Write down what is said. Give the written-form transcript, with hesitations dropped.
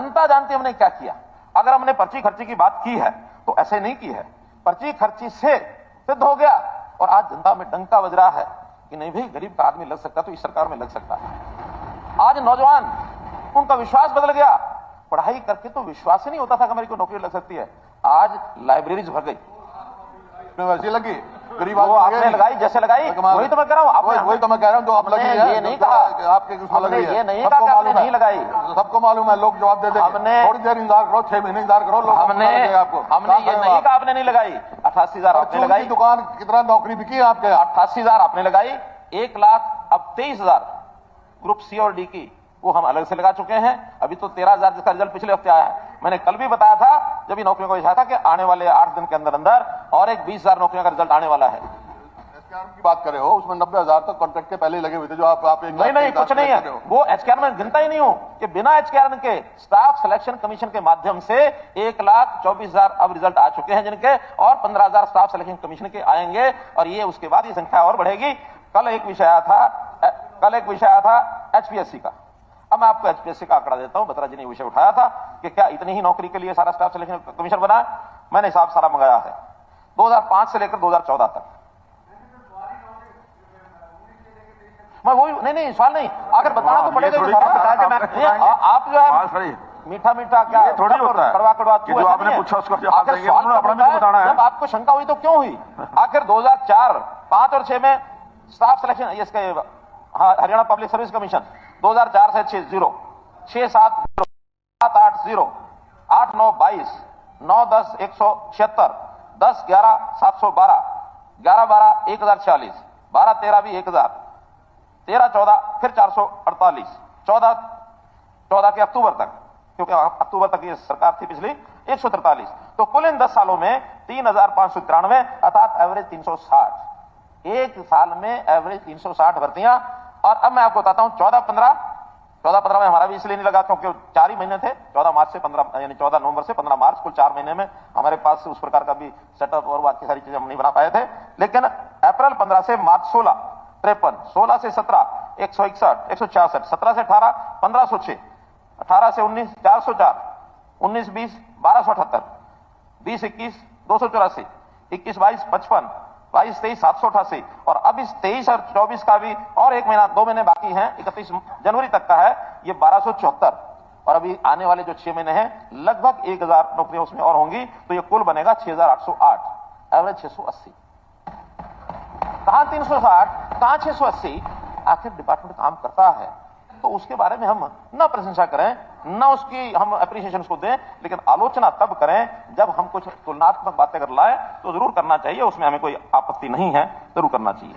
जनता जानती हमने क्या किया। अगर हमने पर्ची खर्ची की बात की है तो ऐसे नहीं की है, पर्ची खर्ची से सिद्ध हो गया और आज जनता में डंका बज रहा है कि नहीं भाई गरीब का आदमी लग सकता तो इस सरकार में लग सकता है। आज नौजवान, उनका विश्वास बदल गया। पढ़ाई करके तो विश्वास ही नहीं होता था कि मेरी को नौकरी लग सकती है। आज लाइब्रेरीज भर गई, वैसी लगी गरीब वो आपने लगाई जैसे लगाई, वही तो मैं कह रहा हूँ। वही तो मैं कह रहा हूँ जो आप लगी है, ये नहीं कहा आपके किसमें लगी है, ये नहीं कहा कि आपने नहीं लगाई, सबको मालूम है, लोग जवाब दे देंगे। हमने थोड़ी देर इंतजार करो, 6 महीने इंतजार करो, लोग हमने ये नहीं कहा आपने नहीं लगाई। 88,000 आपने लगाई, दुकान कितना नौकरी बिकी है आपके? 88,000 आपने लगाई, 1 लाख अब 23,000 ग्रुप सी और डी की वो हम अलग से लगा चुके हैं। अभी तो 13,000 जिसका रिजल्ट पिछले हफ्ते आया है। मैंने कल भी बताया था जब इन नौकरियों को दिखाया था कि आने वाले 8 दिन के अंदर अंदर और एक 20,000 नौकरियों का रिजल्ट आने वाला है। की बात कर रहे हो, उसमें 90,000 तो कॉन्ट्रैक्ट के पहले ही लगे हुए थे, जो आप नहीं कुछ नहीं है, वो एचकेआर में गिनता ही नहीं हूं कि बिना एचकेआर के स्टाफ सिलेक्शन कमीशन के माध्यम से 1,24,000 अब रिजल्ट आ चुके हैं जिनके, और 15,000 स्टाफ सिलेक्शन कमीशन के आएंगे और ये उसके बाद ये संख्या और बढ़ेगी। कल एक विषय आया था एचपीएससी का। अब मैं आपको एचपीएससी का आंकड़ा देता हूं। बत्रा जी ने विषय उठाया था कि क्या इतनी ही नौकरी के लिए सारा स्टाफ सिलेक्शन कमीशन बना है। मैंने हिसाब सारा मंगाया है 2005 से लेकर 2014 तक। मैं वही नहीं सवाल नहीं, अगर बताना तो पड़ेगा। आप जो है मीठा क्या थोड़ी होता है, कड़वा जो आपने पूछा उसका जवाब देंगे, अपना भी बताना है। जब आपको शंका हुई तो क्यों हुई? आखिर 2004, 5 और 6 में स्टाफ सिलेक्शन, इसके हरियाणा पब्लिक सर्विस कमीशन 2004 से 6 0, 6 7 0, 7 8 0, 8 9 22, 9 10 176, 10 11 712, 11 12 1046, 12 13 भी 1000, 13 14 फिर 448, 14 के अक्टूबर तक, क्योंकि अक्टूबर तक ये सरकार थी पिछली, 143। तो कुल इन 10 सालों में 3,593 अर्थात एवरेज 360। एक साल में एवरेज 360 भर्तियां। और अब मैं आपको बताता हूं 14-15 में हमारा भी इसलिए नहीं लगा क्योंकि 4 ही महीने थे, 14 मार्च से 15 यानी 14 नवंबर से 15 मार्च, कुल 4 महीने में हमारे पास उस प्रकार का भी सेटअप और बाकी सारी चीजें हम नहीं बना पाए थे। लेकिन अप्रैल 15 से मार्च 16 53, 16 से 17 161, 166, 17 से 18 1506, 18 से 19 404, 19 20 1278, 20 21 284, 21 22 55, 22 23 788, और अब इस 23 और 24 का भी और 1 महीना 2 महीने बाकी हैं, 31 जनवरी तक का है, ये 1274। और अभी आने वाले जो 6 महीने हैं लगभग 1,000 नौकरियां उसमें और होंगी, तो ये कुल बनेगा 6,808, एवरेज 680। कहां 360, कहां 680? आखिर डिपार्टमेंट काम करता है तो उसके बारे में हम न प्रशंसा करें, न उसकी हम अप्रिसिएशन उसको दें, लेकिन आलोचना तब करें जब हम कुछ तुलनात्मक बातें कर लाए, तो जरूर करना चाहिए, उसमें हमें कोई आपत्ति नहीं है, जरूर करना चाहिए।